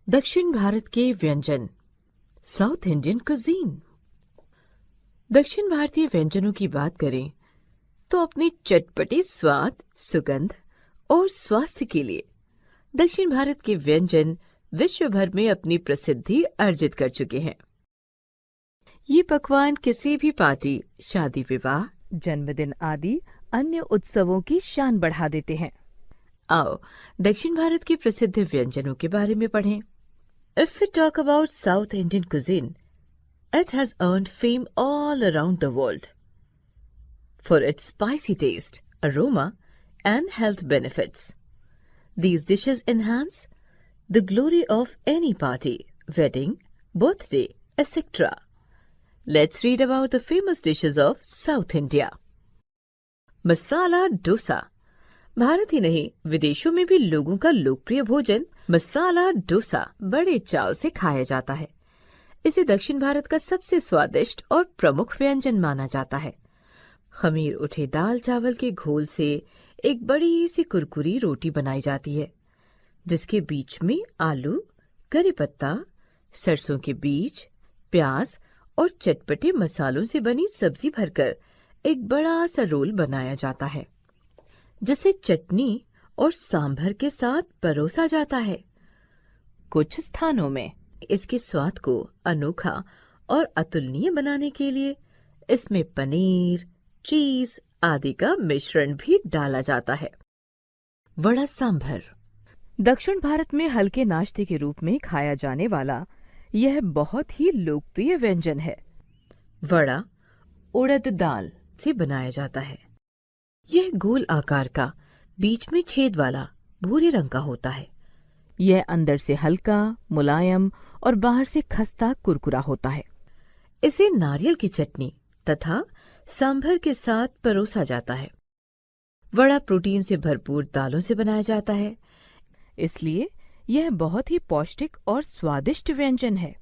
दक्षिण भारत के व्यंजन, साउथ इंडियन कुजीन। दक्षिण भारतीय व्यंजनों की बात करें तो अपने चटपटे स्वाद, सुगंध और स्वास्थ्य के लिए दक्षिण भारत के व्यंजन विश्व भर में अपनी प्रसिद्धि अर्जित कर चुके हैं। ये पकवान किसी भी पार्टी, शादी विवाह, जन्मदिन आदि अन्य उत्सवों की शान बढ़ा देते हैं। आओ दक्षिण भारत के प्रसिद्ध व्यंजनों के बारे में पढ़ें। If we talk about South Indian cuisine, it has earned fame all around the world for its spicy taste, aroma, and health benefits. These dishes enhance the glory of any party, wedding, birthday, etc. Let's read about the famous dishes of South India. Masala dosa. Bharat ही नहीं, विदेशों में भी लोगों का लोकप्रिय भोजन मसाला डोसा बड़े चाव से खाया जाता है। इसे दक्षिण भारत का सबसे स्वादिष्ट और प्रमुख व्यंजन माना जाता है। खमीर उठे दाल चावल के घोल से एक बड़ी सी कुरकुरी रोटी बनाई जाती है, जिसके बीच में आलू, करी पत्ता, सरसों के बीज, प्याज और चटपटे मसालों से बनी सब्जी भरकर एक बड़ा सा रोल बनाया जाता है, जिसे चटनी और सांभर के साथ परोसा जाता है। कुछ स्थानों में इसके स्वाद को अनोखा और अतुलनीय बनाने के लिए इसमें पनीर, चीज आदि का मिश्रण भी डाला जाता है। वड़ा सांभर। दक्षिण भारत में हल्के नाश्ते के रूप में खाया जाने वाला यह बहुत ही लोकप्रिय व्यंजन है। वड़ा उड़द दाल से बनाया जाता है। यह गोल आकार का, बीच में छेद वाला भूरे रंग का होता है। यह अंदर से हल्का, मुलायम और बाहर से खस्ता कुरकुरा होता है। इसे नारियल की चटनी तथा सांभर के साथ परोसा जाता है। वड़ा प्रोटीन से भरपूर दालों से बनाया जाता है, इसलिए यह बहुत ही पौष्टिक और स्वादिष्ट व्यंजन है।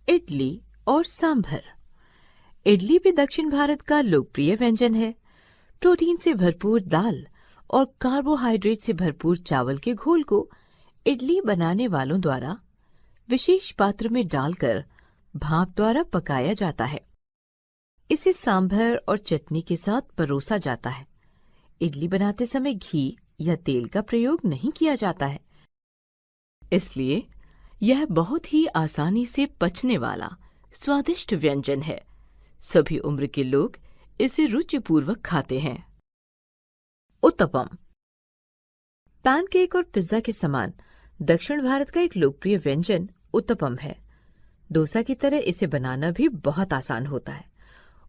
इडली और सांभर। इडली भी दक्षिण भारत का लोकप्रिय व्यंजन है। प्रोटीन से भरपूर दाल और कार्बोहाइड्रेट से भरपूर चावल के घोल को इडली बनाने वालों द्वारा विशेष पात्र में डालकर भाप द्वारा पकाया जाता है। इसे सांभर और चटनी के साथ परोसा जाता है। इडली बनाते समय घी या तेल का प्रयोग नहीं किया जाता है, इसलिए यह बहुत ही आसानी से पचने वाला स्वादिष्ट व्यंजन है। सभी उम्र के लोग इसे रुचिपूर्वक खाते हैं। उत्तपम। पैनकेक और पिज्जा के समान दक्षिण भारत का एक लोकप्रिय व्यंजन उत्तपम है। डोसा की तरह इसे बनाना भी बहुत आसान होता है।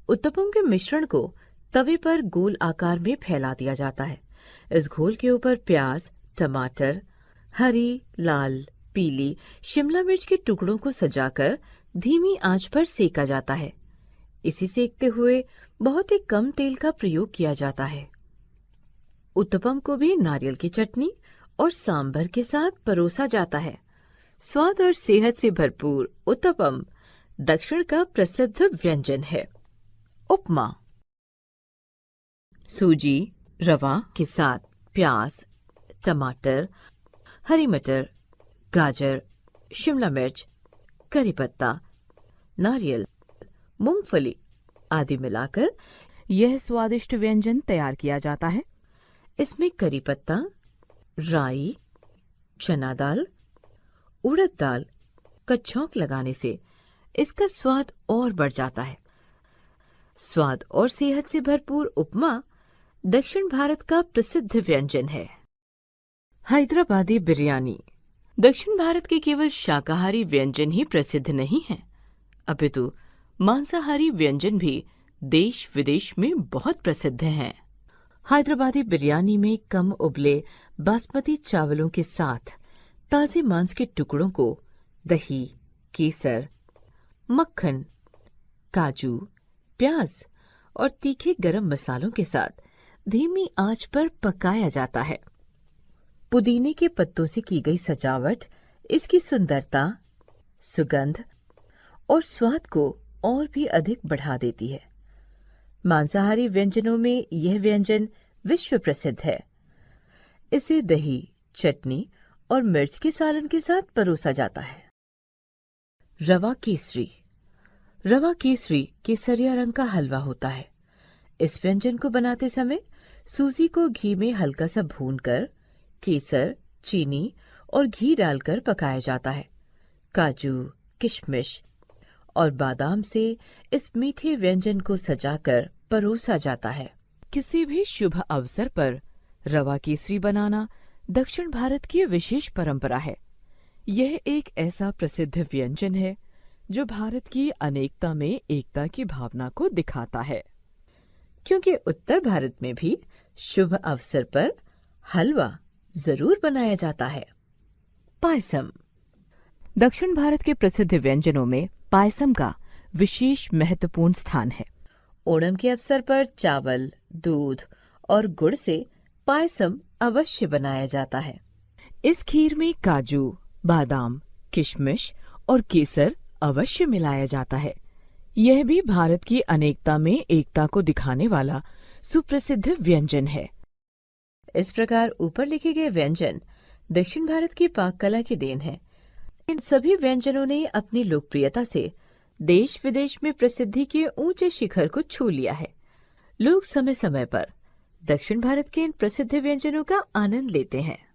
उत्तपम के मिश्रण को तवे पर गोल आकार में फैला दिया जाता है। इस घोल के ऊपर प्याज, टमाटर, हरी, लाल, पीली शिमला मिर्च के टुकड़ों को सजाकर धीमी आंच पर सेका जाता है। इसी सेकते हुए बहुत ही कम तेल का प्रयोग किया जाता है। उत्तपम को भी नारियल की चटनी और सांभर के साथ परोसा जाता है। स्वाद और सेहत से भरपूर उत्तपम दक्षिण का प्रसिद्ध व्यंजन है। उपमा। सूजी, रवा के साथ प्याज, टमाटर, हरी मटर, गाजर, शिमला मिर्च, करी पत्ता, नारियल, मूंगफली आदि मिलाकर यह स्वादिष्ट व्यंजन तैयार किया जाता है। इसमें करी पत्ता, राई, चना दाल, उड़द दाल का छौंक लगाने से इसका स्वाद और बढ़ जाता है। स्वाद और सेहत से भरपूर उपमा दक्षिण भारत का प्रसिद्ध व्यंजन है। हैदराबादी बिरयानी। दक्षिण भारत के केवल शाकाहारी व्यंजन ही प्रसिद्ध नहीं हैं, अपितु मांसाहारी व्यंजन भी देश विदेश में बहुत प्रसिद्ध हैं। हैदराबादी बिरयानी में कम उबले बासमती चावलों के साथ ताजे मांस के टुकड़ों को दही, केसर, मक्खन, काजू, प्याज और तीखे गरम मसालों के साथ धीमी आंच पर पकाया जाता है। पुदीने के पत्तों से की गई सजावट इसकी सुंदरता, सुगंध और स्वाद को और भी अधिक बढ़ा देती है। मांसाहारी व्यंजनों में यह व्यंजन विश्व प्रसिद्ध है। इसे दही, चटनी और मिर्च के सालन के साथ परोसा जाता है। रवा केसरी। रवा केसरी केसरिया रंग का हलवा होता है। इस व्यंजन को बनाते समय सूजी को घी में हल्का सा भूनकर केसर, चीनी और घी डालकर पकाया जाता है। काजू, किशमिश और बादाम से इस मीठे व्यंजन को सजाकर परोसा जाता है। किसी भी शुभ अवसर पर रवा केसरी बनाना दक्षिण भारत की विशेष परंपरा है। यह एक ऐसा प्रसिद्ध व्यंजन है जो भारत की अनेकता में एकता की भावना को दिखाता है। क्योंकि उत्तर भारत में भी शुभ अवसर पर हलवा जरूर बनाया जाता है। पायसम। दक्षिण भारत के प्रसिद्ध व्यंजनों में पायसम का विशेष महत्वपूर्ण स्थान है। ओणम के अवसर पर चावल, दूध और गुड़ से पायसम अवश्य बनाया जाता है। इस खीर में काजू, बादाम, किशमिश और केसर अवश्य मिलाया जाता है। यह भी भारत की अनेकता में एकता को दिखाने वाला सुप्रसिद्ध व्यंजन है। इस प्रकार ऊपर लिखे गए व्यंजन दक्षिण भारत की पाक कला की देन है। इन सभी व्यंजनों ने अपनी लोकप्रियता से देश विदेश में प्रसिद्धि के ऊंचे शिखर को छू लिया है। लोग समय समय पर दक्षिण भारत के इन प्रसिद्ध व्यंजनों का आनंद लेते हैं।